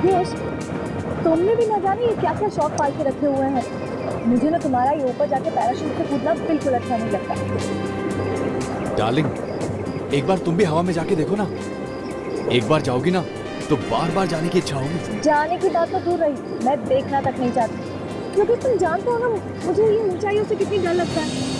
योगेश, तुमने भी न जाने ये क्या क्या शौक पाल के रखे हुए हैं। मुझे ना तुम्हारा ये ऊपर जाके पैराशूट से कूदना बिल्कुल अच्छा नहीं लगता। डार्लिंग, एक बार तुम भी हवा में जाके देखो ना। एक बार जाओगी ना तो बार बार जाने की इच्छा होगी। जाने की बात तो दूर रही, मैं देखना तक नहीं चाहती, क्योंकि तुम जानते हो ना मुझे ये ऊंचाइयों से कितनी डर लगता है।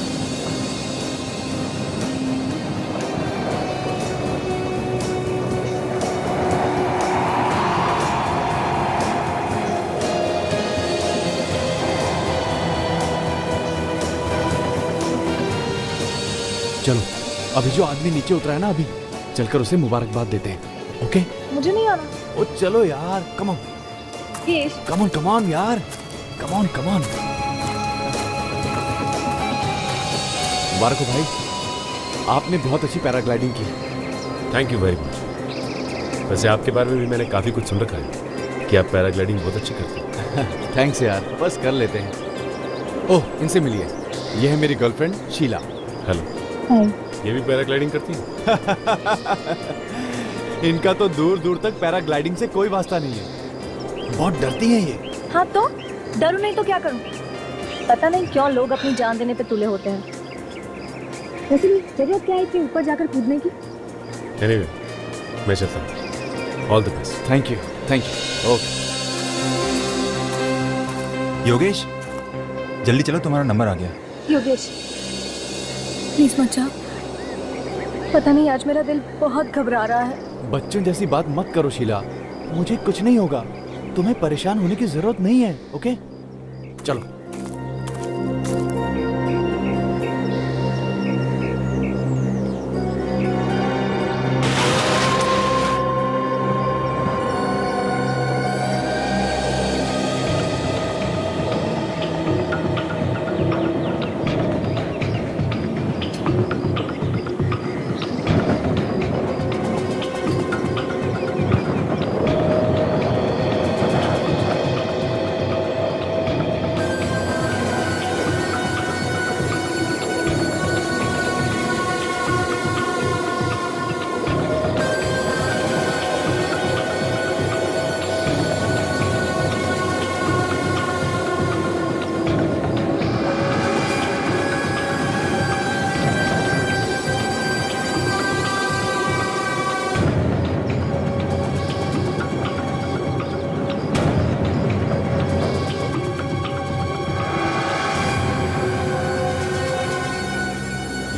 चलो, अभी जो आदमी नीचे उतरा है ना, अभी चलकर उसे मुबारकबाद देते हैं। ओके? मुझे नहीं आना। ओ चलो यार, come on. Yogesh, come on यार, कम ऑन। मुबारक हो भाई, आपने बहुत अच्छी पैराग्लाइडिंग की। Thank you very much. वैसे आपके बारे में भी मैंने काफी कुछ सुन रखा है कि आप पैराग्लाइडिंग बहुत अच्छी करते हैं। थैंक्स यार, बस कर लेते हैं। ओह, इनसे मिलिए, ये है मेरी गर्लफ्रेंड शीला। हेलो। हाय। ये भी पैराग्लाइडिंग करती है? इनका तो दूर दूर तक पैराग्लाइडिंग से कोई वास्ता नहीं है, बहुत डरती हैं ये। हाँ तो डरू नहीं तो क्या करूं? पता नहीं क्यों लोग अपनी जान देने पे तुले होते हैं। वैसे भी जरूरत क्या है इतनी ऊपर जाकर कूदने की? एनीवे, मैं चलता हूँ। All the best. Thank you. Okay. Yogesh, जल्दी चलो, तुम्हारा नंबर आ गया। योगेश, प्लीज मत जाओ। पता नहीं आज मेरा दिल बहुत घबरा रहा है। बच्चों जैसी बात मत करो शीला, मुझे कुछ नहीं होगा, तुम्हें परेशान होने की जरूरत नहीं है। ओके, चलो।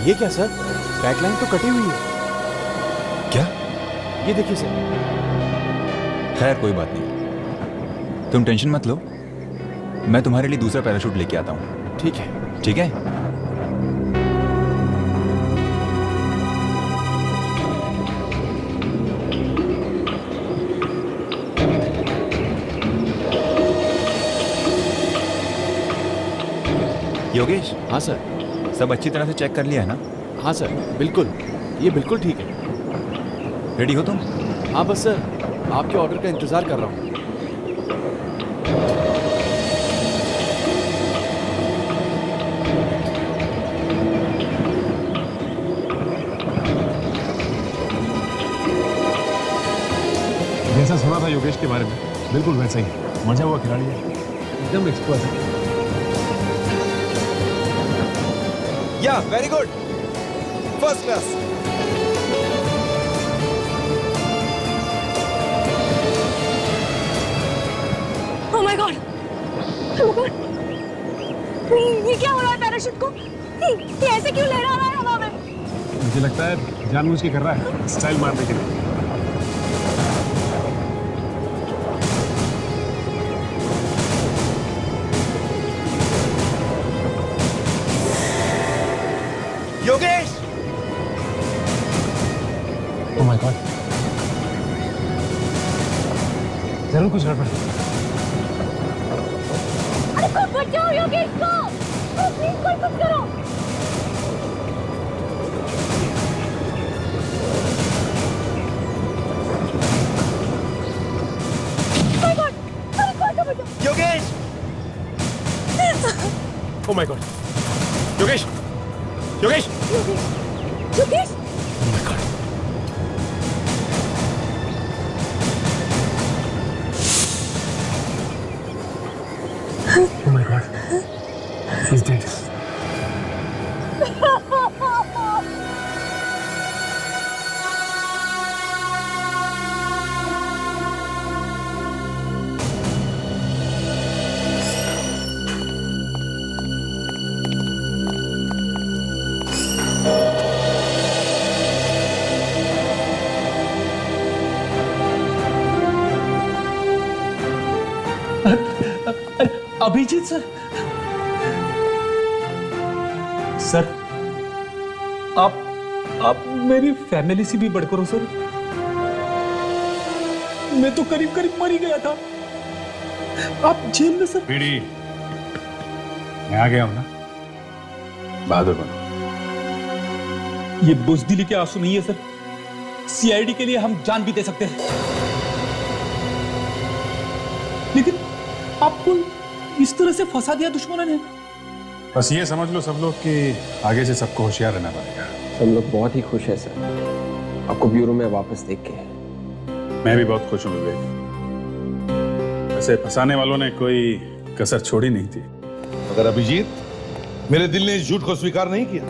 ये क्या सर, बैकलाइन तो कटी हुई है। क्या? ये देखिए सर। खैर कोई बात नहीं, तुम टेंशन मत लो, मैं तुम्हारे लिए दूसरा पैराशूट लेके आता हूँ। ठीक है। ठीक है? योगेश। हाँ सर। सब अच्छी तरह से चेक कर लिया है ना? हाँ सर, बिल्कुल, ये बिल्कुल ठीक है। रेडी हो तुम? हाँ बस सर, आपके ऑर्डर का इंतजार कर रहा हूँ। जैसा सुना था योगेश के बारे में, बिल्कुल वैसा ही मजा हुआ खिलाड़ी है, एकदम एक्सपर्ट है। या very good, first class. Oh my God, ये क्या हो रहा है पैराशूट को? ये ऐसे क्यों लहरा रहा है हवा में? मुझे लगता है जानबूझ के कर रहा है, स्टाइल मारने के लिए। योगेश! ओह माय गॉड, जरूर कुछ गड़बड़ है। अरे कोई बचाओ योगेश को, प्लीज कोई कुछ करो। Yogesh! Oh my god, Yogesh! Yogesh! Yogesh! Oh my god! Abhijeet sir, sir आप मेरी फैमिली से भी बढ़कर हो सर। मैं तो करीब करीब मर ही गया था, आप जेल में सर। बीडी, मैं आ गया हूं ना, बहादुर बनो। ये बुज़दिली के आंसू नहीं है सर, सीआईडी के लिए हम जान भी दे सकते हैं, लेकिन आपको इस तरह से फंसा दिया दुश्मनों ने। बस ये समझ लो सब लोग कि आगे से सबको होशियार रहना पड़ेगा। सब लोग बहुत ही खुश है सर, आपको ब्यूरो में वापस देख के। मैं भी बहुत खुश हूँ विवेक। ऐसे फंसाने वालों ने कोई कसर छोड़ी नहीं थी। मगर अभिजीत, मेरे दिल ने इस झूठ को स्वीकार नहीं किया।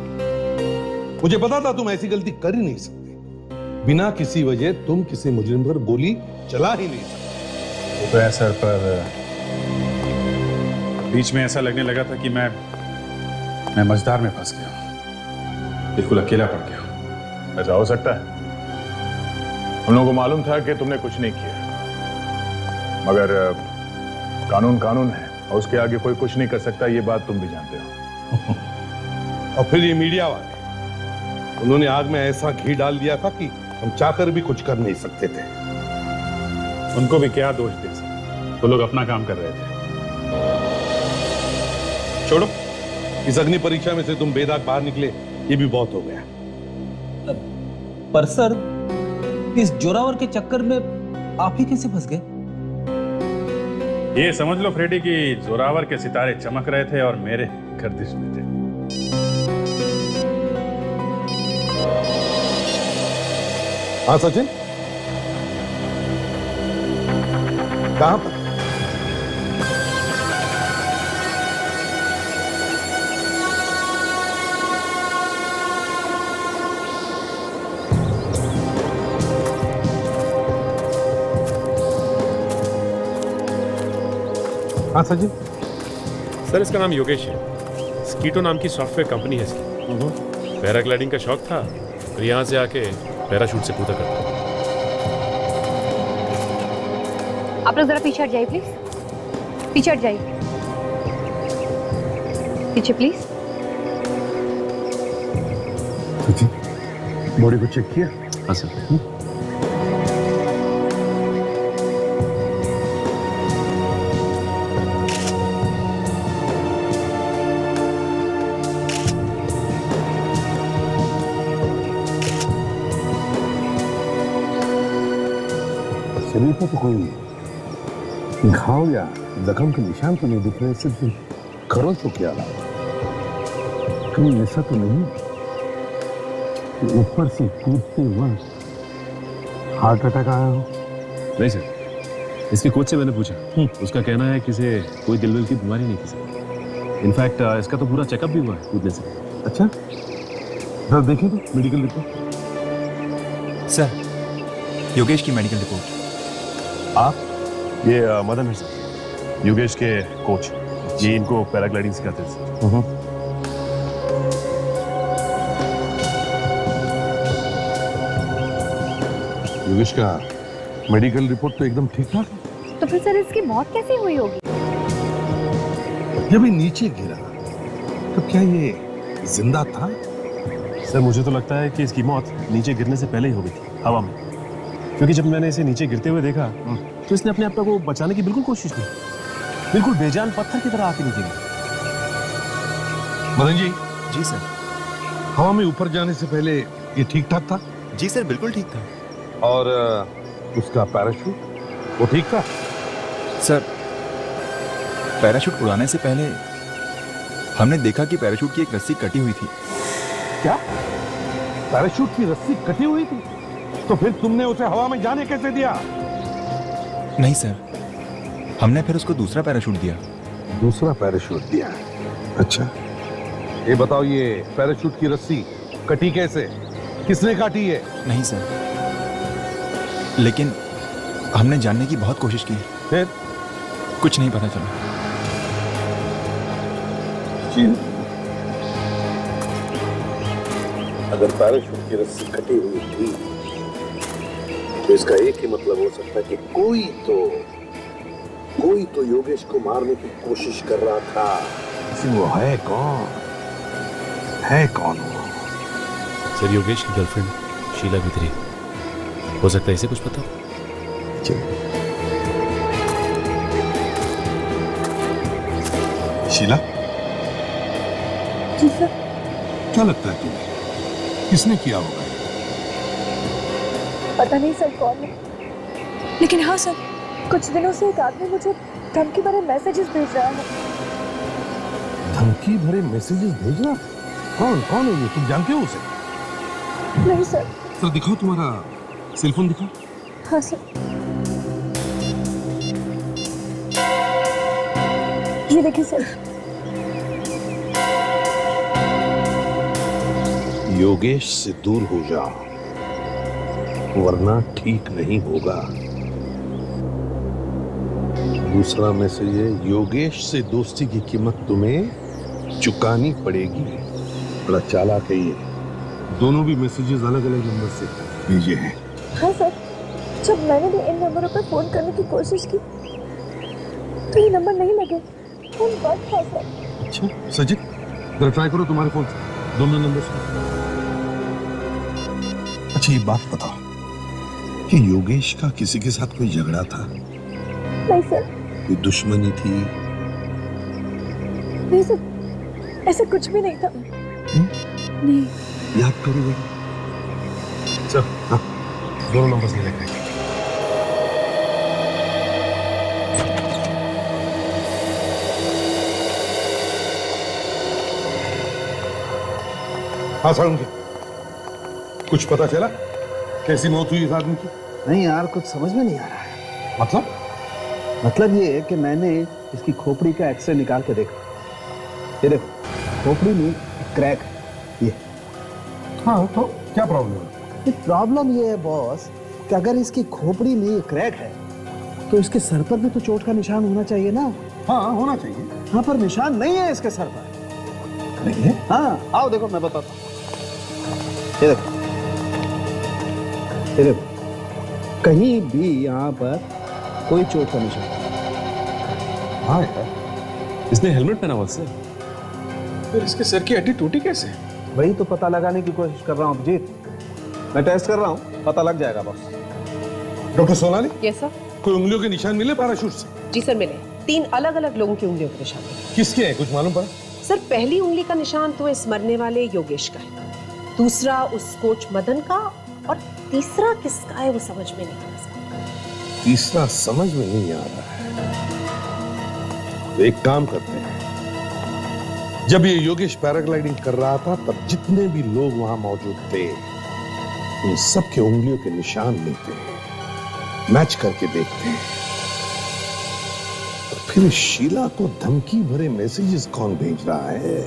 मुझे पता था तुम ऐसी गलती कर ही नहीं सकते। बिना किसी वजह तुम किसी मुजरिम पर गोली चला ही नहीं सकते। वो तो है सर, पर बीच में ऐसा लगने लगा था कि मैं मझधार में फंस गया, बिल्कुल अकेला पड़ गया। ऐसा हो सकता है। हम लोगों को मालूम था कि तुमने कुछ नहीं किया, मगर कानून कानून है और उसके आगे कोई कुछ नहीं कर सकता, ये बात तुम भी जानते हो। और फिर ये मीडिया वाले, उन्होंने आग में ऐसा घी डाल दिया था कि हम चाहकर भी कुछ कर नहीं सकते थे। उनको भी क्या दोष दे सकते, तो लोग अपना काम कर रहे थे। छोड़ो, इस अग्नि परीक्षा में से तुम बेदाग बाहर निकले, ये भी बहुत हो गया। पर सर, इस जोरावर के चक्कर में आप ही कैसे फंस गए? ये समझ लो फ्रेडी कि जोरावर के सितारे चमक रहे थे और मेरे गर्दिश में थे। हाँ सचिन, कहां पर? हाँ सचिन। सर, इसका नाम योगेश है। स्कीटो नाम की सॉफ्टवेयर कंपनी है इसकी। पैराग्लाइडिंग का शौक था और यहाँ से आके पैराशूट से कूदा करता हूँ। आप लोग जरा पीछे हट जाइए प्लीज, पीछे हट जाइए, पीछे प्लीज। बॉडी को चेक किया? हाँ सर। शरीर पर तो कोई घाव या जख्म के निशान तो नहीं दिख रहे, सिर्फ खरोच को क्या लगा? कहीं ऐसा तो नहीं कि ऊपर से कूदते वक्त हार्ट अटैक आया हो? नहीं सर, इसके कोच से मैंने पूछा, उसका कहना है कि इसे कोई दिल की बीमारी नहीं थी सर। इनफैक्ट इसका तो पूरा चेकअप भी हुआ है कूदने से। अच्छा, जरा देखें तो मेडिकल रिपोर्ट। सर, योगेश की मेडिकल रिपोर्ट। आप? ये मदन है सर, योगेश के कोच। ये इनको पैराग्लाइडिंग सिखाते हैं सर। योगेश का मेडिकल रिपोर्ट तो एकदम ठीक ठाक है। तो फिर सर इसकी मौत कैसे हुई होगी? जब ये नीचे गिरा तो क्या ये जिंदा था? सर, मुझे तो लगता है कि इसकी मौत नीचे गिरने से पहले ही हो गई थी, हवा में। क्योंकि जब मैंने इसे नीचे गिरते हुए देखा तो इसने अपने आप को बचाने की बिल्कुल कोशिश की, बिल्कुल बेजान पत्थर की तरह आके नीचे गिरा। मदन जी। जी सर। हवा में ऊपर जाने से पहले ये ठीक ठाक था? जी सर, बिल्कुल ठीक था। और उसका पैराशूट, वो ठीक था? सर, पैराशूट उड़ाने से पहले हमने देखा कि पैराशूट की एक रस्सी कटी हुई थी। क्या? पैराशूट की रस्सी कटी हुई थी? तो फिर तुमने उसे हवा में जाने कैसे दिया? नहीं सर, हमने फिर उसको दूसरा पैराशूट दिया। दूसरा पैराशूट दिया? अच्छा, ये बताओ, ये पैराशूट की रस्सी कटी कैसे? किसने काटी है? नहीं सर, लेकिन हमने जानने की बहुत कोशिश की। फिर? कुछ नहीं पता चला। अगर पैराशूट की रस्सी कटी हुई थी तो इसका एक ही मतलब हो सकता है कि कोई तो कोई तो योगेश को मारने की कोशिश कर रहा था। लेकिन वो है कौन? है कौन वो? सर, योगेश की गर्लफ्रेंड शीला भित्री। हो सकता है इसे कुछ पता हो। शीला? जी सर। क्या लगता है तुम्हें किसने किया होगा? पता नहीं सर कौन है, लेकिन हाँ सर, कुछ दिनों से एक आदमी मुझे धमकी भरे मैसेजेस भेज रहा है। धमकी भरे मैसेजेस भेजना? कौन कौन है ये? तुम जानते हो उसे? नहीं सर। सर दिखाओ, तुम्हारा सेलफोन दिखाओ। हाँ सर, ये देखिए सर। योगेश से दूर हो जाओ, वरना ठीक नहीं होगा। दूसरा मैसेज है, योगेश से दोस्ती की कीमत तुम्हें चुकानी पड़ेगी। बड़ा चालाक है ये। दोनों भी मैसेजेस अलग अलग नंबर से भेजे हैं। हाँ सर, जब मैंने भी इन नंबरों पर फोन करने की कोशिश की तो ये नंबर नहीं लगे, फोन बंद था सर। अच्छा सजित, जरा ट्राई करो तुम्हारे फोन से दोनों नंबर से। अच्छा ये बात बताओ कि योगेश का किसी के साथ कोई झगड़ा था? नहीं सर। कोई दुश्मनी थी? नहीं सर, ऐसा कुछ भी नहीं था। नहीं। याद करो सर। हाँ, दोनों नंबर से लेकर। हाँ सारुण जी, कुछ पता चला कैसी मौत हुई इस आदमी की? नहीं यार, कुछ समझ में नहीं आ रहा है। मतलब ये है कि मैंने इसकी खोपड़ी का एक्सरे निकाल के देखा। ये देखो, खोपड़ी में क्रैक है ये। हाँ, तो क्या प्रॉब्लम है? प्रॉब्लम ये है बॉस कि अगर इसकी खोपड़ी में क्रैक है तो इसके सर पर भी तो चोट का निशान होना चाहिए ना? हाँ, होना चाहिए। हाँ, पर निशान नहीं है इसके सर पर। नहीं है? हाँ, आओ देखो, मैं बताता हूँ। ये देखो, ये देखो, कहीं भी यहाँ पर कोई चोट का निशान। हाँ यार, इसने हेलमेट पहना हुआ सर। फिर इसके सर की हड्डी टूटी कैसे? वही तो पता लगाने की कोशिश कर रहा हूँ अभिजीत। मैं टेस्ट कर रहा हूँ, पता लग जाएगा boss. Doctor Sonali? Yes sir. कोई उंगलियों के निशान मिले पैराशूट से? जी सर, मिले। 3 अलग अलग लोगों की उंगलियों के निशान मिले। किसके हैं, कुछ मालूम पड़ा? सर, पहली उंगली का निशान तो इस मरने वाले योगेश का है, दूसरा उस कोच मदन का, और तीसरा किसका है वो समझ में नहीं आ रहा। तीसरा समझ में नहीं आ रहा है। तो एक काम करते हैं, जब ये योगेश पैराग्लाइडिंग कर रहा था तब जितने भी लोग वहां मौजूद थे उन सबके उंगलियों के निशान लेते हैं, मैच करके देखते हैं। तो फिर शीला को धमकी भरे मैसेजेस कौन भेज रहा है?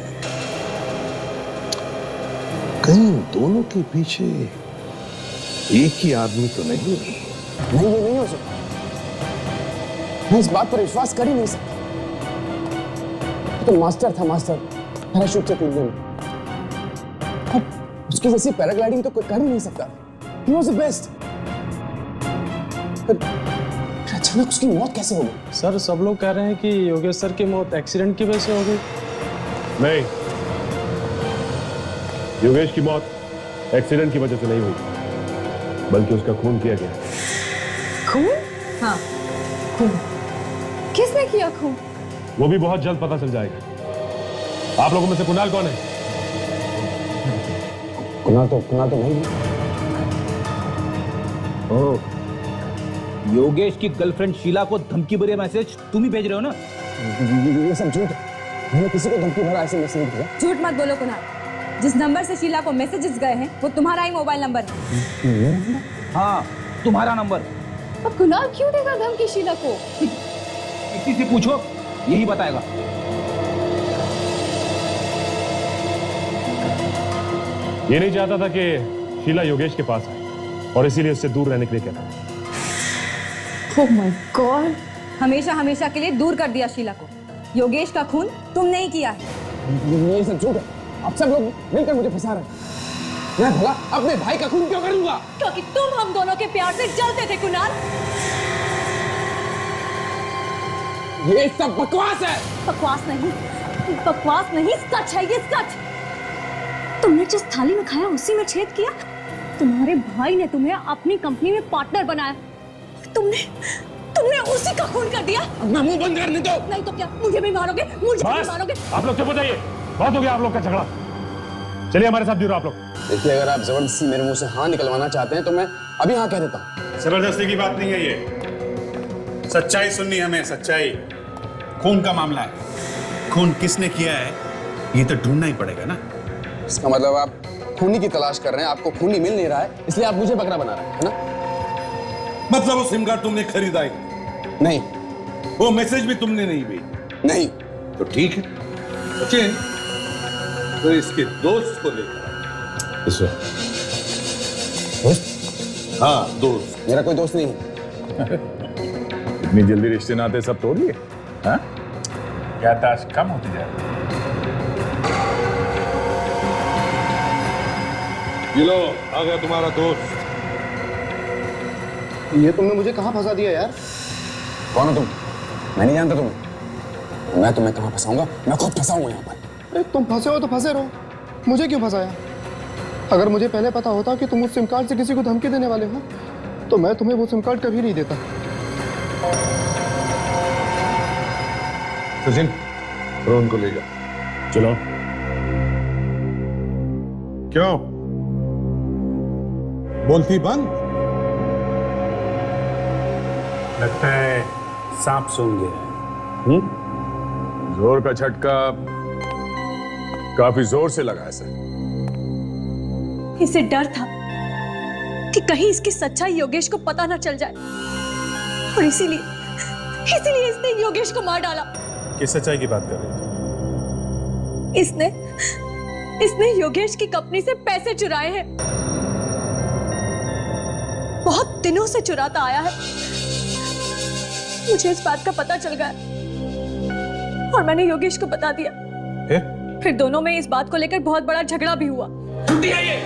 कहीं दोनों के पीछे एक ही आदमी तो नहीं? नहीं, ये नहीं हो सकता। मैं इस बात पर विश्वास कर ही नहीं सकता। तो मास्टर था, मास्टर पैराशूट से कूदने में। अब उसकी जैसी पैराग्लाइडिंग तो कोई कर ही नहीं सकता। He was the best. अचानक उसकी मौत कैसे हो गई? सर, सब लोग कह रहे हैं कि योगेश सर की मौत एक्सीडेंट की वजह से हो गई। नहीं, योगेश की मौत एक्सीडेंट की वजह से नहीं हुई, बल्कि उसका खून किया गया। खून? हाँ, खून। किसने किया खून? वो भी बहुत जल्द पता चल जाएगा। आप लोगों में से कुणाल कौन है? कुणाल तो नहीं। ओह, योगेश की गर्लफ्रेंड शीला को धमकी भरे मैसेज तुम ही भेज रहे हो ना? ये सब झूठ है। मैंने किसी को धमकी भरा ऐसे मैसेज नहीं भेजा। झूठ मत बोलो कुणाल। जिस नंबर से शीला को मैसेजेस गए हैं वो तुम्हारा ही मोबाइल नंबर है। हाँ, तुम्हारा नंबर। अब कुणाल क्यों देगा धमकी शीला को? किसी से पूछो, यही बताएगा। ये नहीं चाहता था कि शीला योगेश के पास आए और इसीलिए उससे दूर रहने के लिए कहता। ओह माय गॉड, हमेशा हमेशा के लिए दूर कर दिया शीला को। योगेश का खून तुमने ही किया है। ये सब झूठ है। अब सब लोग मिलकर मुझे फंसा रहे हैं। मैं भला अपने भाई का खून क्यों करूंगा? क्योंकि तुम हम दोनों के प्यार से जलते थे कुणाल। ये सब बकवास है। बकवास नहीं, सच है ये, सच। तुमने जिस थाली में खाया उसी में छेद किया। तुम्हारे भाई ने तुम्हें अपनी कंपनी में पार्टनर बनाया। तुमने उसी का खून कर दिया। अपना मुंह बंद करने दो। नहीं तो क्या, मुझे भी मारोगे? आप लोग चुप हो जाइए, बहुत हो गया आप लोग का झगड़ा। चलिए हमारे साथ जुड़ो आप लोग। देखिए, अगर आप जबरदस्ती मेरे मुंह से हाँ निकलवाना चाहते हैं तो मैं अभी हाँ कह देता हूँ। जबरदस्ती की बात नहीं है ये, सच्चाई सुननी हमें, सच्चाई। खून का मामला है, खून किसने किया है ये तो ढूंढना ही पड़ेगा ना। इसका मतलब आप खूनी की तलाश कर रहे हैं, आपको खूनी मिल नहीं रहा है, इसलिए आप मुझे बकरा बना रहे हैं, है ना? मतलब वो सिम कार्ड तुमने खरीदा ही नहीं, वो मैसेज भी तुमने नहीं भेजी? नहीं। तो ठीक है सचिन, तो इसके दोस्त को लेकर। दोस्त? हाँ दोस्त। मेरा कोई दोस्त नहीं है। इतनी जल्दी रिश्ते नाते सब तोड़ लिए? हाँ? क्या ताश कम होती जा रही? ये लो, आ गया तुम्हारा दोस्त। ये तुमने मुझे कहाँ फंसा दिया यार? कौन हो तुम? मैं नहीं जानता तुम्हें। मैं तुम्हें कहाँ फंसाऊंगा? मैं खुद फंसा हूँ यहाँ पर। अरे तुम फंसे हो तो फंसे रहो, मुझे क्यों फंसाया? अगर मुझे पहले पता होता कि तुम उस सिम कार्ड से किसी को धमकी देने वाले हो तो मैं तुम्हें वो सिम कार्ड कभी नहीं देता। सचिन, रोहन को ले जा। चलो। क्यों बोलती बंद? लगता है सांप सूंघ गया। जोर का झटका काफी जोर से लगा है सर। इसे डर था कि कहीं इसकी सच्चाई योगेश को पता ना चल जाए और इसीलिए इसने योगेश को मार डाला। किस सच्चाई की बात कर रही थी? इसने योगेश की कंपनी से पैसे चुराए हैं। बहुत दिनों से चुराता आया है। मुझे इस बात का पता चल गया और मैंने योगेश को बता दिया। फिर दोनों में इस बात को लेकर बहुत बड़ा झगड़ा भी हुआ। झूठी है ये,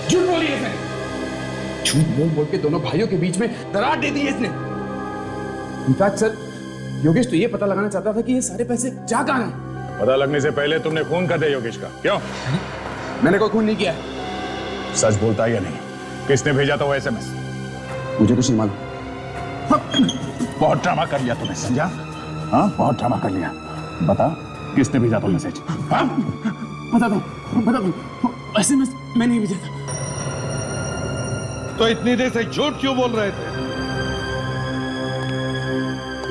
झूठ बोली है इसने। झूठ बोल के दोनों भाइयों के बीच में दरार दे दी है इसने। इनफैक्ट सर, योगेश तो ये पता लगाना चाहता था कि ये सारे पैसे जा कहां हैं। पता लगने से पहले तुमने खून कर दिया योगेश का। क्यों? मैंने कोई खून नहीं किया। सच बोलता है या नहीं? किसने भेजा था वो एसएमएस? मुझे कुछ नहीं मालूम। बहुत ड्रामा कर लिया तूने, समझा? हाँ, बहुत ड्रामा कर लिया। बता, किसने भेजा था मैसेज? हाँ? बता दो। एसएमएस मैंने ही भेजा था। तो इतनी देर से झूठ क्यों बोल रहे थे?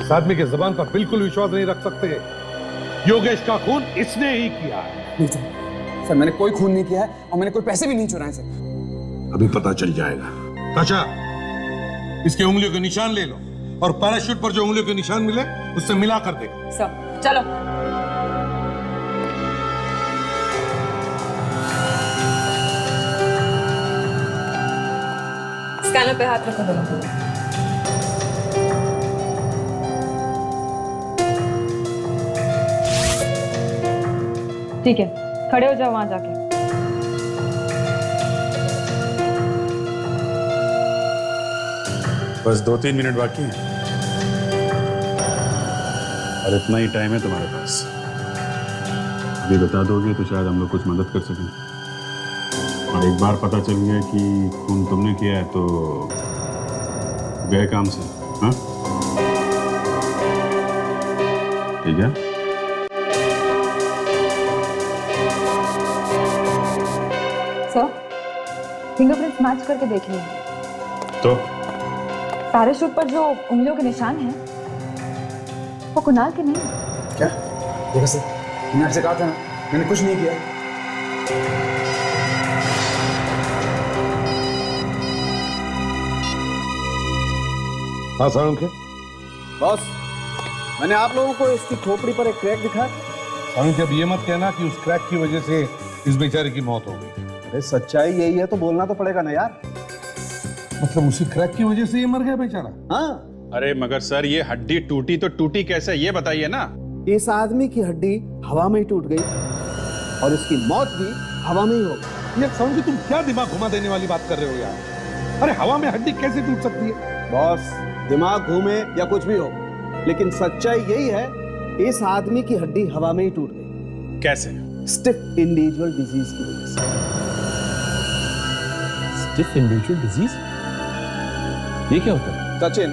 इस आदमी के जुबान पर बिल्कुल विश्वास नहीं रख सकते। योगेश का खून इसने ही किया है। नहीं सर, मैंने कोई खून नहीं किया है और मैंने कोई पैसे भी नहीं चुराए सर। अभी पता चल जाएगा। अच्छा, इसके उंगलियों के निशान ले लो और पैराशूट पर जो उंगलियों के निशान मिले उससे मिला कर दे। सब चलो। स्कैनर पे हाथ रखो दोनों। ठीक है, खड़े हो जाओ वहां जाके। बस 2-3 मिनट बाकी हैं और इतना ही टाइम है तुम्हारे पास। अभी बता दोगे तो शायद हम लोग कुछ मदद कर सकें। और एक बार पता चल गया कि खून तुमने किया है तो गए काम से। हाँ, ठीक है? सर, फिंगरप्रिंट्स मैच करके देख लिए। तो पैराशूट पर जो उंगलियों के निशान हैं वो कुणाल के नहीं। क्या? देखो सर, मैंने आपसे कहा था ना, मैंने कुछ नहीं किया। हाँ साळुंखे। बॉस, मैंने आप लोगों को इसकी खोपड़ी पर एक क्रैक दिखाया। साळुंखे, अब ये मत कहना कि उस क्रैक की वजह से इस बेचारे की मौत हो गई। अरे सच्चाई यही है तो बोलना तो पड़ेगा ना यार। मतलब उसी क्रैक की वजह से ये मर गया बेचारा? हाँ। अरे मगर सर, ये हड्डी टूटी तो टूटी कैसे, ये बताइए ना। इस आदमी की हड्डी हवा में ही टूट गई और इसकी मौत भी हवा में ही हो गई। ये साळुंखे, तुम क्या दिमाग घुमा देने वाली बात कर रहे हो यार? अरे हवा में हड्डी कैसे टूट सकती है? बॉस, दिमाग घूमे या कुछ भी हो, लेकिन सच्चाई यही है, इस आदमी की हड्डी हवा में ही टूट गई। कैसे? स्टिफ इंडिविजुअल डिजीज की वजह से। Stiff individual disease? ये क्या होता है? सचिन,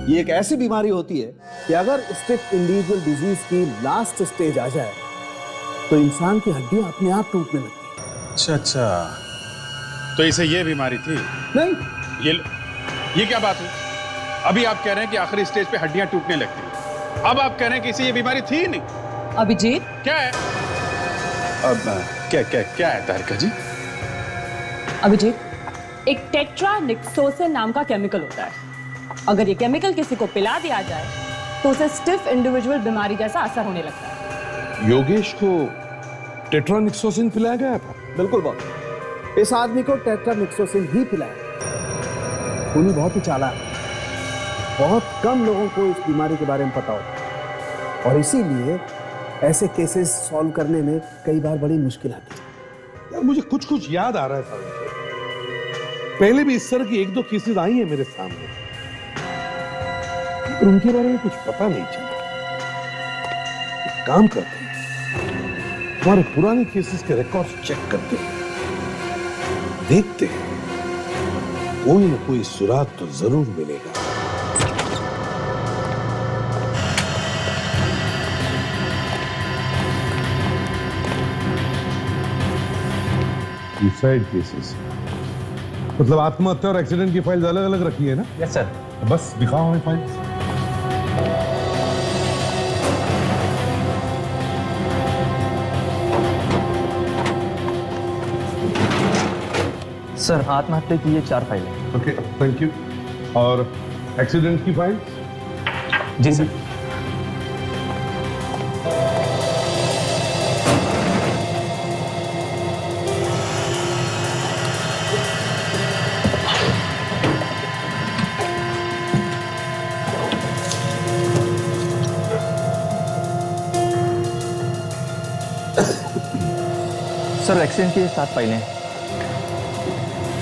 ये एक ऐसी बीमारी होती है कि अगर स्टिफ इंडिविजुअल डिजीज की लास्ट स्टेज आ जाए तो इंसान की हड्डियां अपने आप टूटने लगती हैं। अच्छा अच्छा, तो इसे ये बीमारी थी? नहीं। ये क्या बात हुई? अभी आप कह रहे हैं कि आखिरी स्टेज पे हड्डियां टूटने लगती हैं, अब आप कह रहे हैं कि इसे ये बीमारी थी ही नहीं। अभिजीत, क्या है? अब क्या है तारिका जी? अभिजीत, एक टेट्रानिक्सोसिन नाम का केमिकल होता है। अगर ये केमिकल किसी को पिला दिया जाए तो उसे स्टिफ इंडिविजुअल बीमारी जैसा असर होने लगता है। योगेश को टेट्रानिक्सोसिन पिलाया गया था? बिल्कुल बॉस, इस आदमी को टेट्रानिक्सोसिन ही पिलाया। खूनी बहुत ही चालाक है, बहुत कम लोगों को इस बीमारी के बारे में पता होता है और इसीलिए ऐसे केसेस सॉल्व करने में कई बार बड़ी मुश्किल आती है। यार मुझे कुछ कुछ याद आ रहा है, पहले भी इस तरह की एक दो केसेस आई हैं मेरे सामने, पर उनके बारे में कुछ पता नहीं चला। एक काम करते हैं, हमारे पुराने केसेस के रिकॉर्ड्स चेक करते हैं, देखते हैं कोई ना कोई सुराग तो जरूर मिलेगा। सुसाइड केसेस मतलब आत्महत्या और एक्सीडेंट की फाइल्स अलग अलग रखी है ना? Yes sir. बस दिखाओ हमें फाइल्स। सर, आत्महत्या की ये 4 फाइलें। Okay, thank you. और एक्सीडेंट की फाइल? जी सर। सर, एक्सीडेंट की 7 फाइलें।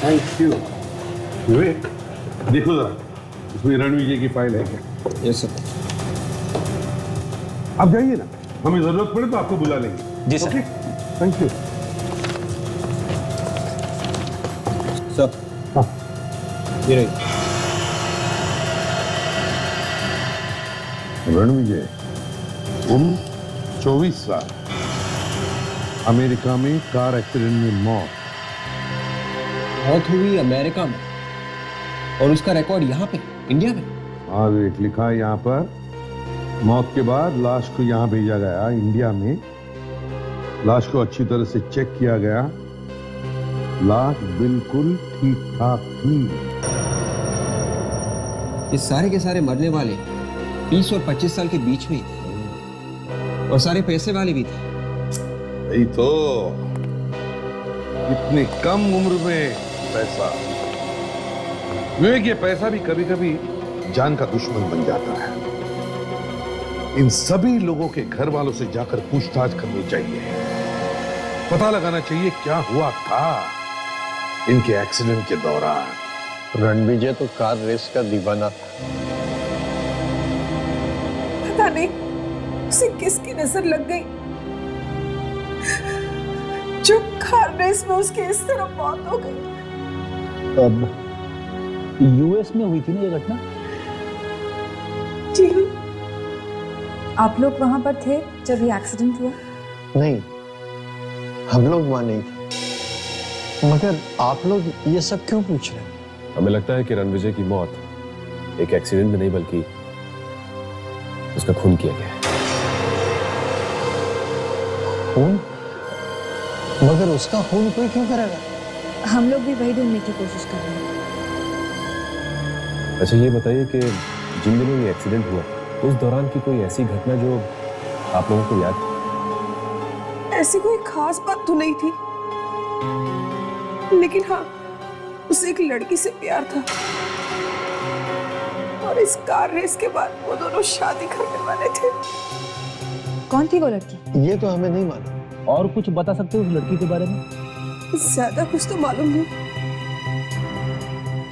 Thank you. विवेक, देखो जरा, इसमें रणवीर जी की फाइल है क्या? Yes sir. आप जाइए ना, हमें जरूरत पड़े तो आपको बुला लेंगे। जी सर। Thank you sir. हाँ, ये रही रणविजय, उम्र 24 साल, अमेरिका में कार एक्सीडेंट में मौत हुई अमेरिका में, और उसका रिकॉर्ड यहाँ पे इंडिया में। हाँ विवेक, लिखा है यहाँ पर, मौत के बाद लाश को यहाँ भेजा गया इंडिया में, लाश को अच्छी तरह से चेक किया गया, लाश बिल्कुल ठीक ठाक थी। ये सारे के सारे मरने वाले 20 और 25 साल के बीच में ही थे, और सारे पैसे वाले भी थे। यही तो, इतनी कम उम्र में पैसा। विवेक, ये पैसा भी कभी कभी जान का दुश्मन बन जाता है। इन सभी लोगों के घर वालों से जाकर पूछताछ करनी चाहिए, पता लगाना चाहिए क्या हुआ था इनके एक्सीडेंट के दौरान। रणविजय तो कार रेस का दीवाना था। पता नहीं उसे किसकी नजर लग गई जो कार रेस में उसकी इस तरह मौत हो गई। अब यूएस में हुई थी ना ये घटना? जी। आप लोग वहां पर थे जब ये एक्सीडेंट हुआ? नहीं, हम लोग वहां नहीं थे। मगर आप लोग ये सब क्यों पूछ रहे हैं? हमें लगता है कि रणविजय की मौत एक एक्सीडेंट में नहीं बल्कि उसका खून किया गया है। खून? मगर उसका खून कोई क्यों करेगा? हम लोग भी वही ढूंढने की कोशिश कर रहे हैं। अच्छा ये बताइए कि जिन दिनों ये एक्सीडेंट हुआ उस दौरान की कोई ऐसी घटना जो आप लोगों को याद है? ऐसी कोई खास बात तो नहीं थी, लेकिन हाँ, उसे एक लड़की से प्यार था, और इस कार रेस के बाद वो दोनों शादी करने वाले थे। कौन थी वो लड़की? ये तो हमें नहीं मालूम। और कुछ बता सकते हो उस लड़की के बारे में? ज्यादा कुछ तो मालूम नहीं,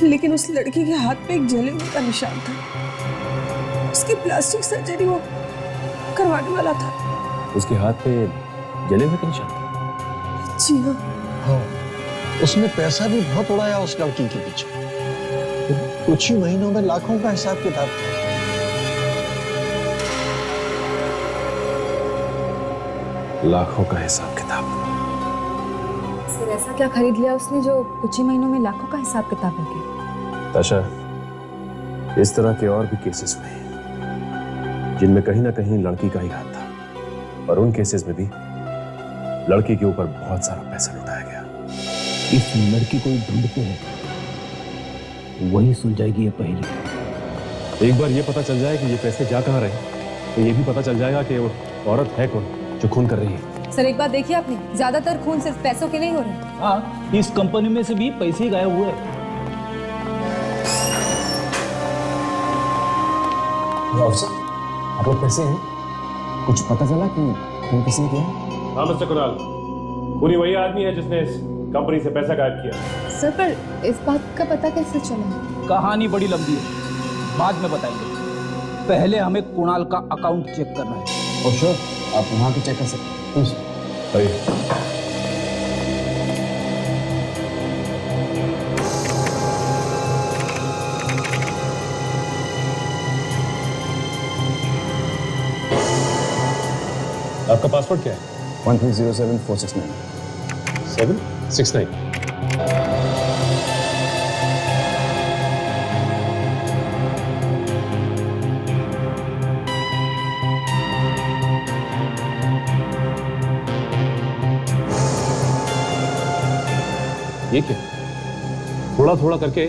लेकिन उस लड़की के हाथ पे एक जले हुए का निशान था। उसकी प्लास्टिक सर्जरी वो करवाने वाला था। उसके हाथ पे जले हुए के निशान थे। जी हाँ। हाँ, उसने पैसा भी बहुत उड़ाया उस लड़की के पीछे। कुछ ही महीनों में लाखों का हिसाब किताब था। लाखों का हिसाब किताब। सर ऐसा क्या खरीद लिया उसने जो कुछ ही महीनों में लाखों का हिसाब किताब हो गया? ताशा, इस तरह के और भी केसेस हुए जिनमें कहीं ना कहीं लड़की का ही हाथ था, और उन केसेस में भी लड़की के ऊपर बहुत सारा पैसा लुटाया गया। इस लड़की को ढूंढते हैं, वही सुलझाएगी ये पहेली। एक बार ये पता चल जाए कि ये पैसे जा कहाँ रहे, तो ये भी पता चल जाएगा कि वो औरत है कौन जो खून कर रही है। सर एक बात देखिए आपने, ज्यादातर खून सिर्फ पैसों के नहीं हो रहे। हाँ, इस कंपनी में से भी पैसे ही गायब हुए। ऑफिसर, आप लोग कैसे हैं? कुछ पता चला कि खून किसने किया? हाँ मिस्टर कुणाल, खूनी वही आदमी है जिसने इस कंपनी से पैसा गायब किया। सर पर इस बात का पता कैसे चला? कहानी बड़ी लंबी है, बाद में बताएंगे। पहले हमें कुणाल का अकाउंट चेक करना है। और श्योर, आप वहां के चेक कर सकते हैं। आपका पासवर्ड क्या है? 1307469। 769। ये क्या? थोड़ा थोड़ा करके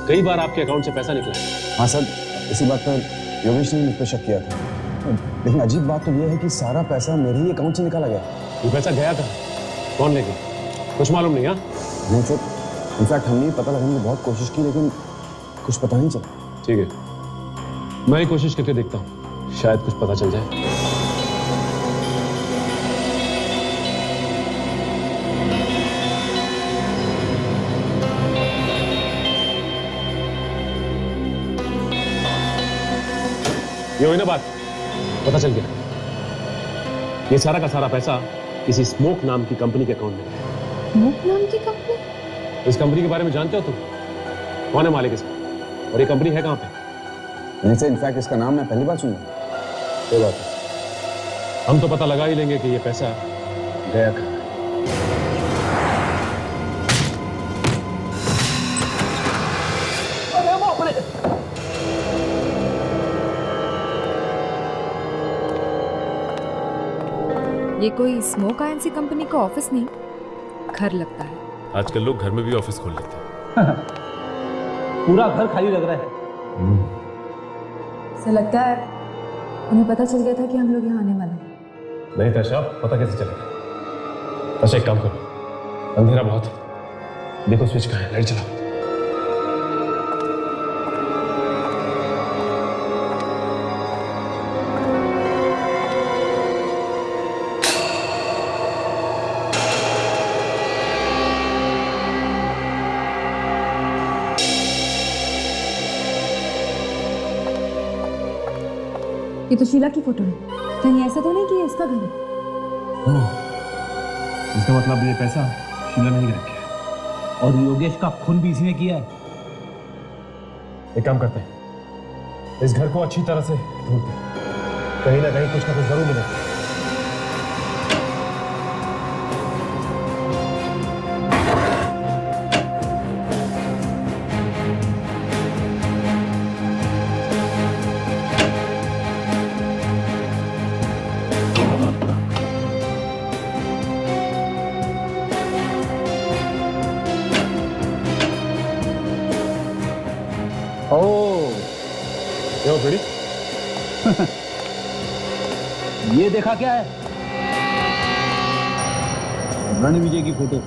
कई बार आपके अकाउंट से पैसा निकला है। हाँ सर, इसी बात पर योगेश ने मुझ पर शक किया था, लेकिन अजीब बात तो यह है कि सारा पैसा मेरे ही अकाउंट से निकाला गया। ये पैसा गया कहाँ? कौन ले गया? कुछ मालूम नहीं। हाँ नहीं सर, इनफैक्ट हमने पता लगाने की बहुत कोशिश की, लेकिन कुछ पता नहीं चला। ठीक है, मैं ही कोशिश करके देखता हूँ, शायद कुछ पता चल जाए। ये हुई ना बात, पता चल गया। ये सारा का सारा पैसा किसी स्मोक नाम की कंपनी के अकाउंट में है। स्मोक नाम की कंपनी? इस कंपनी के बारे में जानते हो तुम? कौन है मालिक इसका, और ये कंपनी है कहाँ पे? नहीं सर, इनफैक्ट इसका नाम मैं पहली बार सुना। कोई बात नहीं, हम तो पता लगा ही लेंगे कि ये पैसा गया कहाँ। ये कोई स्मोक आईएनसी कंपनी का ऑफिस नहीं, घर लगता है। आजकल लोग घर में भी ऑफिस खोल लेते हैं। पूरा घर खाली लग रहा है। ऐसा लगता है उन्हें पता चल गया था कि हम लोग यहाँ आने वाले हैं। नहीं ताशा, पता कैसे चलेगा? ताशा एक काम करो, अंधेरा बहुत है, देखो स्विच कहाँ है, लाइट चलाओ। ये तो शीला की फोटो है, कहीं ऐसा तो नहीं कि ये उसका घर है? इसका मतलब ये पैसा शीला ने ही रखा है। और योगेश का खून भी इसी ने किया है। एक काम करते हैं, इस घर को अच्छी तरह से ढूंढते हैं, कहीं ना कहीं कुछ ना कुछ जरूर मिलेगा। ये देखा क्या है? रणविजय की फोटो,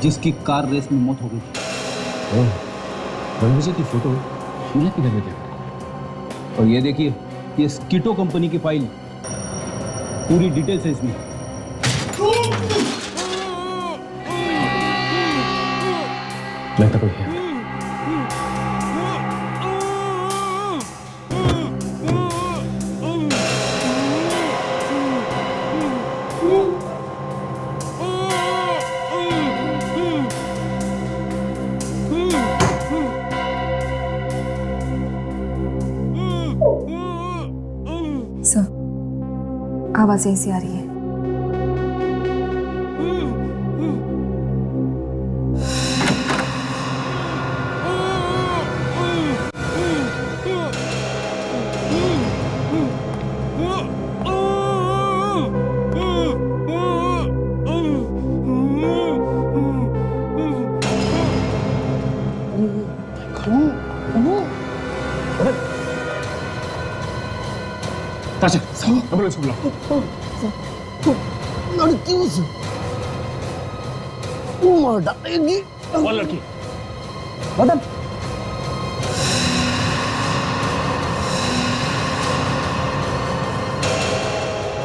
जिसकी कार रेस में मौत हो गई थी। रणविजय की फोटो शीला की घर में क्या? और ये देखिए, ये स्कीटो कंपनी की फाइल, पूरी डिटेल्स है इसमें। लगता कोई है। आवाज यहीं से आ रही है। एम्बुलेंस को बुलाओ। लड़की उसे मार डालेगी। कौन लड़की? मदन।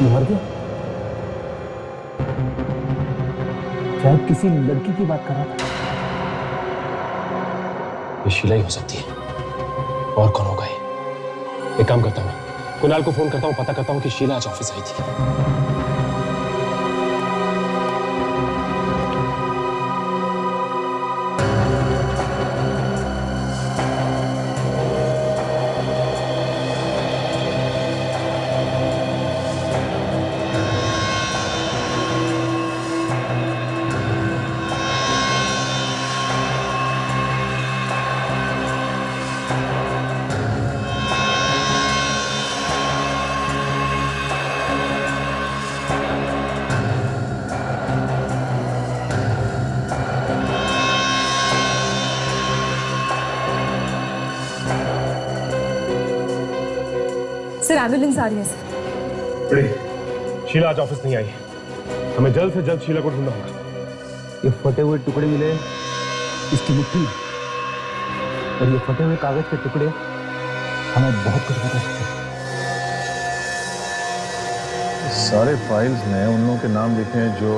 मर गया? शायद किसी लड़की की बात कर रहा था। ये शीला ही हो सकती है, और कौन होगा ये? एक काम करता हूँ, कुणाल को फोन करता हूँ, पता करता हूँ कि शीला आज ऑफिस आई थी। सर एम्बुलेंस आ रही है सर। बड़ी शीला आज ऑफिस नहीं आई, हमें जल्द से जल्द शीला को ढूंढना होगा। ये फटे हुए टुकड़े मिले इसकी मुट्ठी में, और ये फटे हुए कागज के टुकड़े हमें बहुत कुछ बता सकते हैं। सारे फाइल्स में उन लोगों के नाम लिखे हैं जो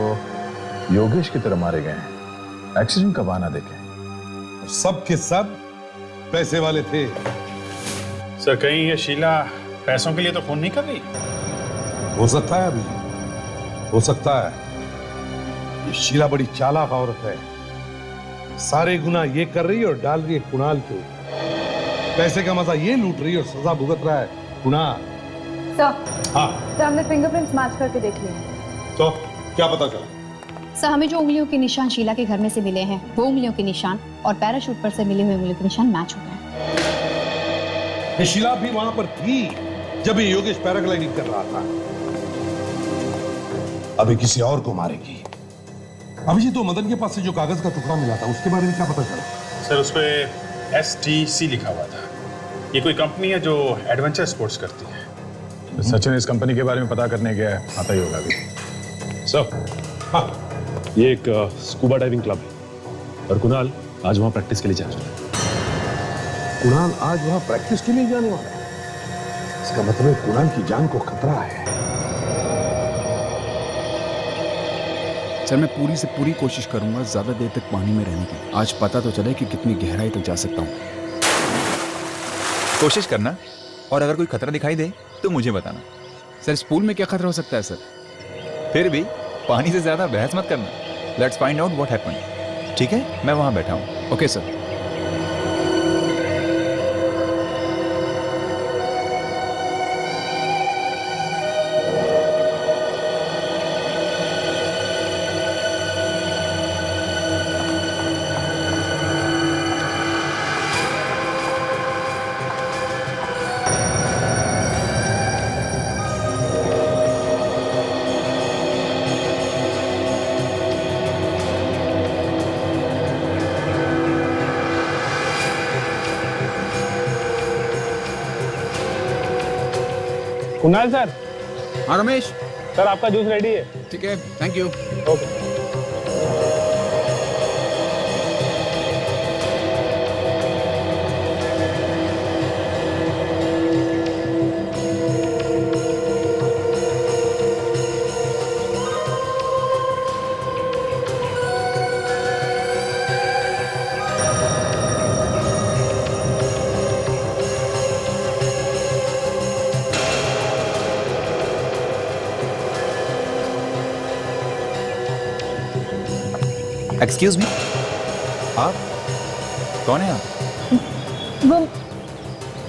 योगेश की तरह मारे गए हैं। एक्सीडेंट का बहाना देखे, सब के सब पैसे वाले थे। सर कहीं ये शीला पैसों के लिए तो फोन नहीं कर रही? हो सकता है, अभी हो सकता है। ये शीला बड़ी चालाक औरत है, सारे गुना ये कर रही है और डाल रही है कुणाल के ऊपर। पैसे का मजा ये लूट रही है और सजा भुगत रहा है कुणाल। सर, हाँ सर हमने फिंगरप्रिंट्स मैच करके देख लिए। तो क्या पता चला? सर हमें जो उंगलियों के निशान शीला के घर में से मिले हैं, वो उंगलियों के निशान और पैराशूट पर से मिले हुए उंगलियों के निशान मैच हो गए। ये शीला भी वहां पर थी जब ये योगेश पैराग्लाइडिंग कर रहा था। अभी किसी और को मारेगी। अभी तो मदन के पास से जो कागज का टुकड़ा मिला था उसके बारे में क्या पता चला? सर उस पे STC लिखा हुआ था। ये कोई कंपनी है जो एडवेंचर स्पोर्ट्स करती है। तो सचिन इस कंपनी के बारे में पता करने गया है, आता ही होगा अभी। सर हाँ, ये एक स्कूबा डाइविंग क्लब है और कुणाल आज वहां प्रैक्टिस के लिए जा रहा है। कुणाल आज वहां प्रैक्टिस के लिए जाने वाला है? इसका मतलब कुणाल की जान को खतरा है। सर मैं पूरी से पूरी कोशिश करूंगा ज्यादा देर तक पानी में रहने की। आज पता तो चले कि कितनी गहराई तक जा सकता हूँ। कोशिश करना, और अगर कोई खतरा दिखाई दे तो मुझे बताना। सर इस पूल में क्या खतरा हो सकता है सर? फिर भी पानी से ज्यादा बहस मत करना। Let's find out what happened. ठीक है, मैं वहां बैठा हूँ। Okay sir. कुणाल सर। हाँ रमेश। सर आपका जूस रेडी है। ठीक है, thank you. Okay. Excuse me, आप कौन है? आप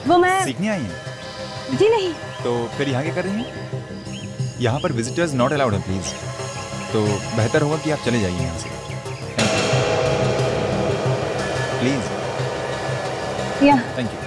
वो मैं सीखने आई हैं? जी नहीं। तो फिर यहाँ क्या कर रही हैं? यहाँ पर विजिटर्स नॉट अलाउड है प्लीज। तो बेहतर होगा कि आप चले जाइए यहाँ से प्लीज। या थैंक यू।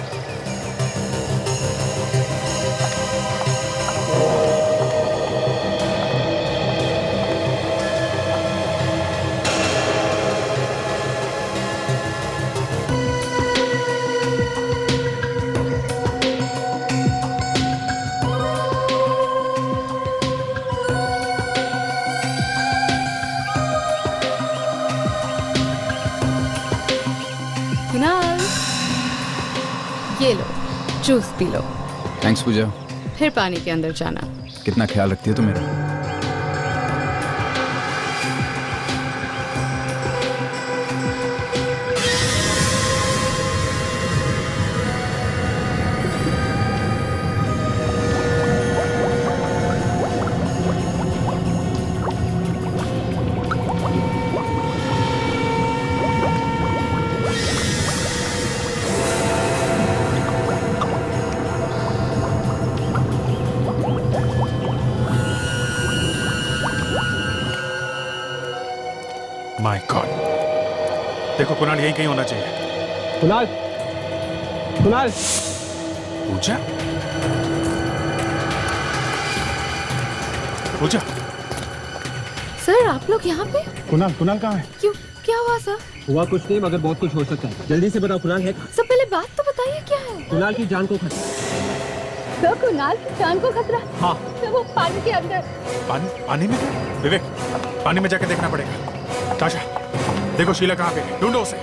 ये लो, जूस पी लो। थैंक्स पूजा। फिर पानी के अंदर जाना। कितना ख्याल रखती है तू मेरा। माय गॉड, देखो कुणाल यही कहीं होना चाहिए। कुणाल, कुणाल। पूजा, पूजा। सर आप लोग यहाँ पे? कुणाल, कुणाल कहाँ है? क्यों, क्या हुआ सर? हुआ कुछ नहीं, मगर बहुत कुछ हो सकता है। जल्दी से बताओ कुणाल है? सर पहले बात तो बताइए क्या है? कुणाल की जान को खतरा। सर कुणाल की जान को खतरा? हाँ। सर वो पानी के अंदर। पानी में? विवेक, पानी में जाके देखना पड़ेगा। ताशा, देखो शीला कहाँ पे है, ढूंढो उसे।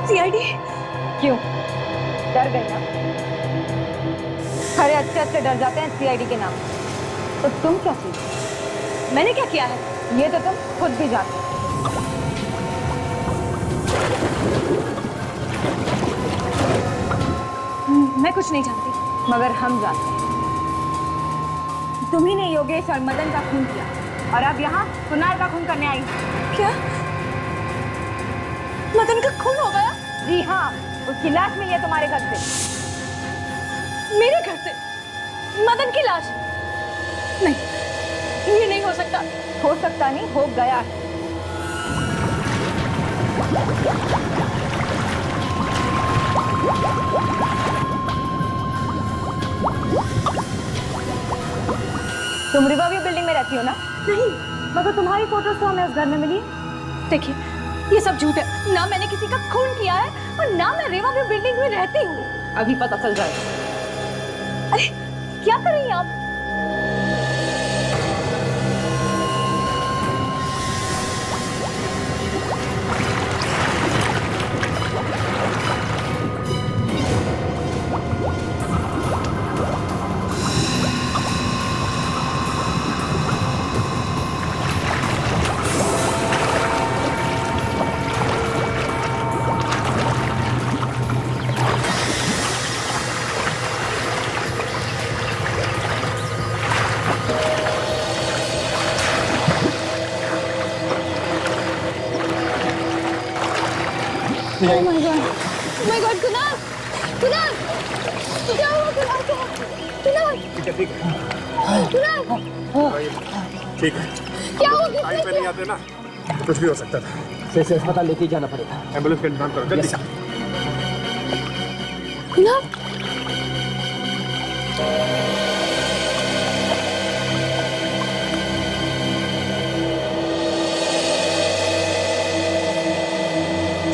सीआईडी? क्यों, डर गए ना? अरे अच्छे डर जाते हैं सीआईडी के नाम। तो तुम क्या चीज? मैंने क्या किया है ये तो तुम खुद भी जानते हो। मैं कुछ नहीं जानती, मगर हम जानते हैं। तुम्ही ने योगेश और मदन का खून किया और अब यहाँ कुणाल का खून करने आई। क्या मदन का खून हो गया? जी हाँ, उसकी लाश मिली है तुम्हारे घर से। मेरे घर से मदन की लाश? नहीं, ये नहीं हो सकता। हो सकता नहीं, हो गया है। तुम रिवरव्यू बिल्डिंग में रहती हो ना? नहीं, मगर तुम्हारी फोटोज तो हमें उस घर में मिली है। देखिए, ये सब झूठ है। ना मैंने किसी का खून किया है और ना मैं रिवरव्यू बिल्डिंग में रहती हूँ। अभी पता चल जाएगा। अरे क्या कर रही हैं आप? Oh my God! Oh my God! Kunal! Kunal! क्या हुआ कुणाल को? कुणाल! ठीक है। कुणाल! ठीक है। क्या हुआ? किसने पे नहीं आते ना, तो कुछ भी हो सकता था। से अस्पताल लेके जाना पड़ेगा। एम्बुलेंस का इंतजाम करो जल्दी। कुणाल!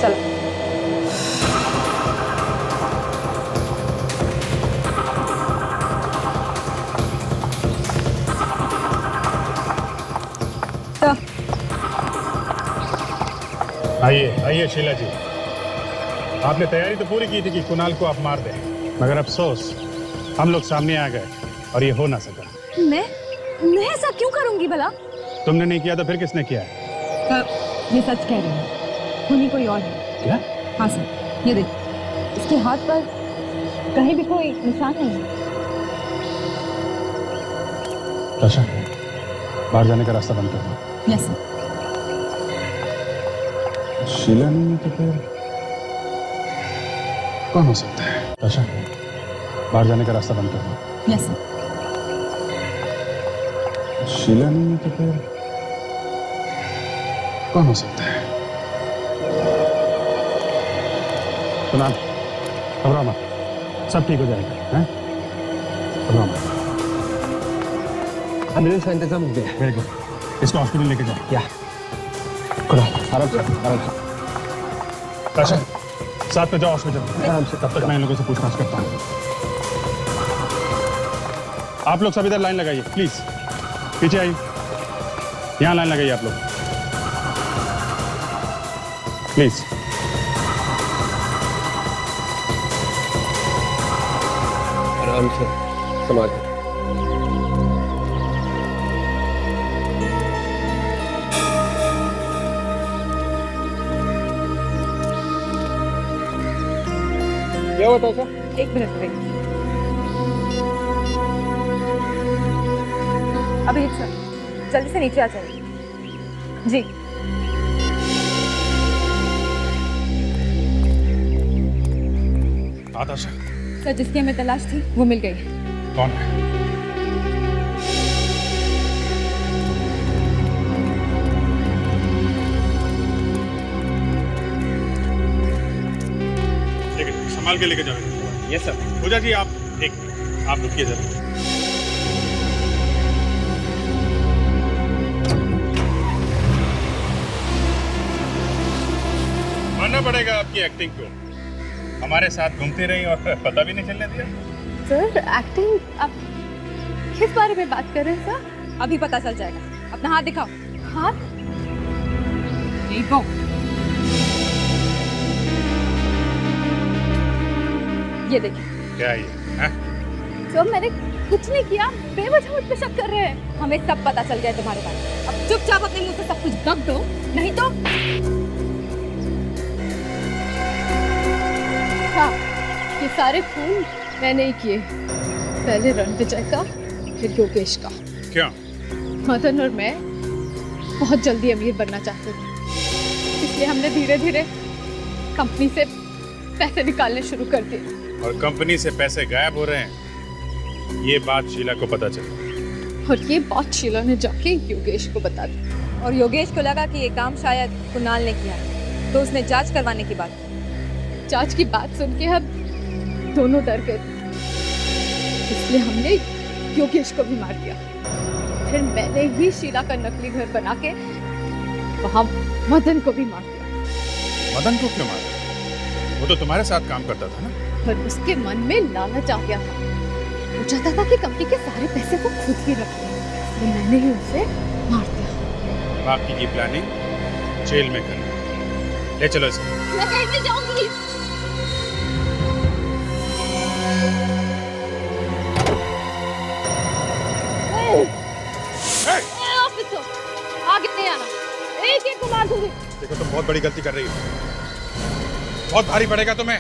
चलो। आइए आइए शीला जी, आपने तैयारी तो पूरी की थी कि कुणाल को आप मार दें, मगर अफसोस हम लोग सामने आ गए और ये हो ना सका। मैं ऐसा क्यों करूंगी भला? तुमने नहीं किया तो फिर किसने किया है? सर ये सच कह रहे हैं, खूनी कोई और है। क्या? हाँ सर, ये देख, इसके हाथ पर कहीं भी कोई निशान नहीं है। ताशा, बाहर जाने का रास्ता बंद कर दो। Yes sir. शीला नहीं है तो फिर कौन हो सकता है? ताशा, बाहर जाने का रास्ता बंद कर दो। Yes sir. शीला नहीं है तो फिर कौन हो सकता है? कुणाल, घबराओ मत, सब ठीक हो जाएगा। हैं? घबराओ मत। एम्बुलेंस का इंतजाम हो गया। वेरी गुड, इसको हॉस्पिटल लेके जाओ। या कुणाल, आराम से, आराम से। ताशा, साथ में जाओ हॉस्पिटल। आराम से। तब तक मैं इन लोगों से पूछताछ करता हूँ। आप लोग सब इधर लाइन लगाइए प्लीज, पीछे आइए, यहाँ लाइन लगाइए आप लोग प्लीज। आराम से, संभाल कर। क्या हुआ ताशा? एक मिनट वेट। अभिजीत सर, जल्दी से नीचे आ जाइए। जी। ताशा, सर जिसकी हमें तलाश थी वो मिल गई है। कौन है? संभाल के लेके जाओ। Yes sir. पूजा जी आप रुकिए जरा। मानना पड़ेगा आपकी एक्टिंग को, हमारे साथ घूमती रही और पता भी नहीं चलने दिया। सर एक्टिंग, आप किस बारे में बात कर रहे हैं सर? अभी पता चल जाएगा। अपना हाथ दिखाओ। हाथ? देखो। ये देखिए। क्या ये? सर मैंने कुछ नहीं किया, बेवजह मुझ पे शक कर रहे हैं। हमें सब पता चल गया तुम्हारे बारे में। अब चुपचाप अपने मुंह से सब कुछ दब दो, नहीं तो हाँ, ये सारे खून मैंने ही किए। पहले रणविजय का, फिर योगेश का। क्यों? मदन और मैं बहुत जल्दी अमीर बनना चाहते थे, इसलिए हमने धीरे धीरे कंपनी से पैसे निकालने शुरू कर दिए। और कंपनी से पैसे गायब हो रहे हैं, ये बात शीला को पता चली। और ये बात शीला ने जाके योगेश को बता दी। और योगेश को लगा कि ये काम शायद कुणाल ने किया, तो उसने जांच करवाने की बात की। जांच की बात सुन के हम दोनों डर गए, इसलिए हमने योगेश को भी मार दिया। फिर मैंने ही शीला का नकली घर बना के वहां मदन को भी मार दिया। मदन को क्यों मारा? वो तो तुम्हारे साथ काम करता था ना? पर उसके मन में लालच आ गया था, वो चाहता था कि कंपनी के सारे पैसे वो खुद ही रख ले, इसलिए मैंने ही उसे मार दिया। बाकी की प्लानिंग जेल में करना। ले चलो इसको। मैं कहीं नहीं जाऊंगी। ऑफिसर, आगे नहीं आना, एक को मार दूंगी। देखो तुम बहुत बड़ी गलती कर रही हो, बहुत भारी पड़ेगा तुम्हें।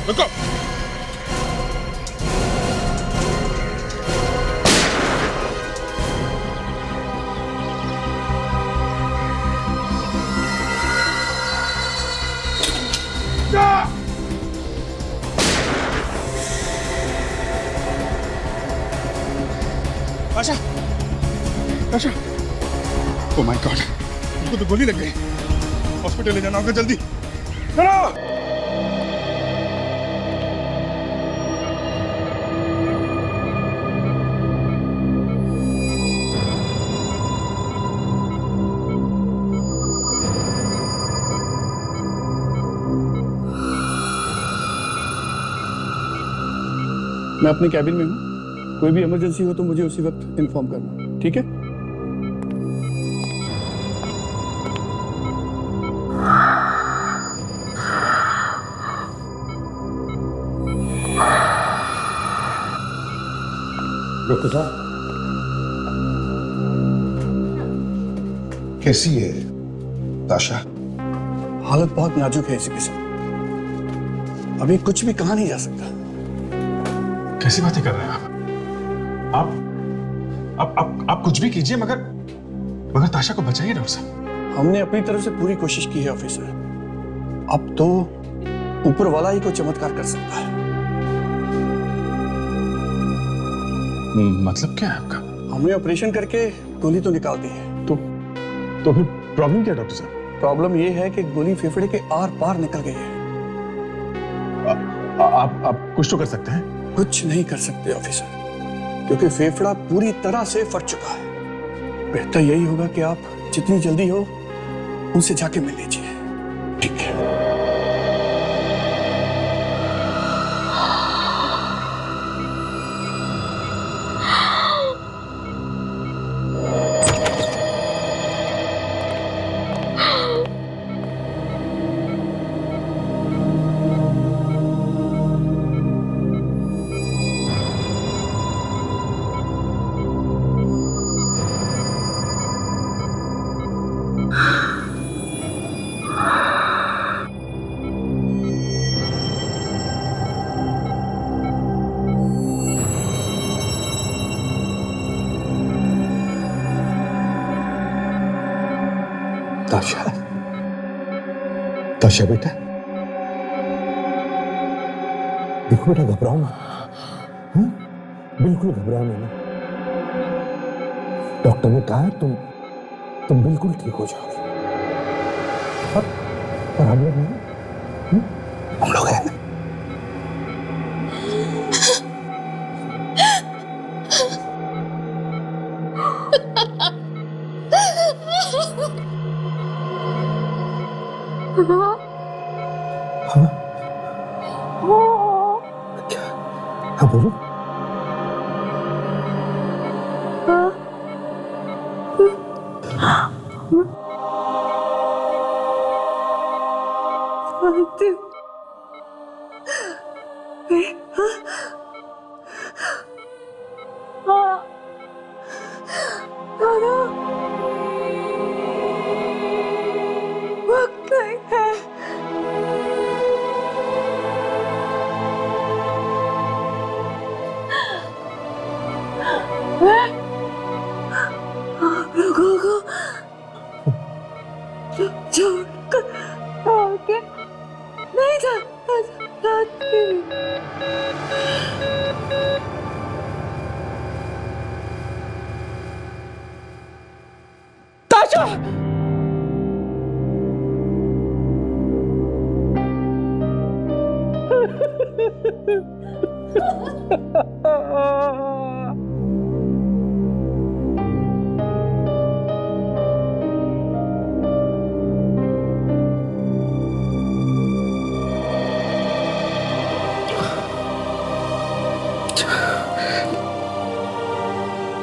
रुको। आशा, आशा, ओह माय गॉड, इनको तो गोली लग गई। हॉस्पिटल ले जाना होगा जल्दी। चलो। मैं अपने कैबिन में हूँ, कोई भी इमरजेंसी हो तो मुझे उसी वक्त इन्फॉर्म करना, ठीक है? डॉक्टर साहब, कैसी है ताशा? हालत बहुत नाजुक है इसी किस्म। अभी कुछ भी कहा नहीं जा सकता। कैसी बातें कर रहे हैं आप? आप कुछ भी कीजिए, मगर ताशा को बचाइए डॉक्टर साहब। हमने अपनी तरफ से पूरी कोशिश की है ऑफिसर। अब तो ऊपर वाला ही कोई चमत्कार कर सकता है। मतलब क्या है आपका? हमने ऑपरेशन करके गोली तो निकाल दी है। तो फिर प्रॉब्लम क्या है डॉक्टर साहब? प्रॉब्लम ये है कि गोली फेफड़े के आर पार निकल गई है। आप कुछ तो कर सकते हैं? कुछ नहीं कर सकते ऑफिसर, क्योंकि फेफड़ा पूरी तरह से फट चुका है। बेहतर यही होगा कि आप जितनी जल्दी हो उनसे जाके मिल लीजिए। ठीक है। ताशा बेटा, देखो बेटा, घबराओ मत। बिल्कुल घबराओ नहीं। डॉक्टर ने कहा तुम बिल्कुल ठीक हो जाओगे। और हम लोग हैं, हम लोग हैं ना। हाँ बोलो।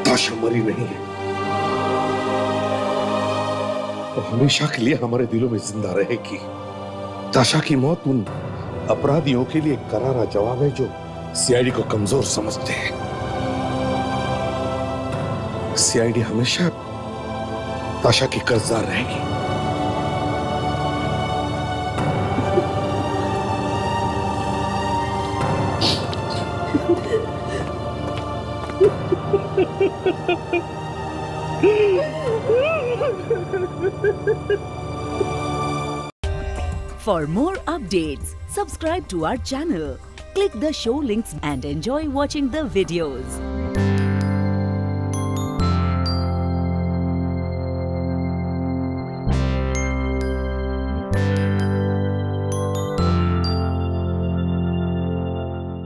ताशा मरी नहीं है, वो हमेशा के लिए हमारे दिलों में जिंदा रहेगी। ताशा की मौत उन अपराधियों के लिए करारा जवाब है जो सीआईडी को कमजोर समझते हैं। सीआईडी हमेशा ताशा की कर्जदार रहेगी। For more updates, subscribe to our channel, click the show links and enjoy watching the videos.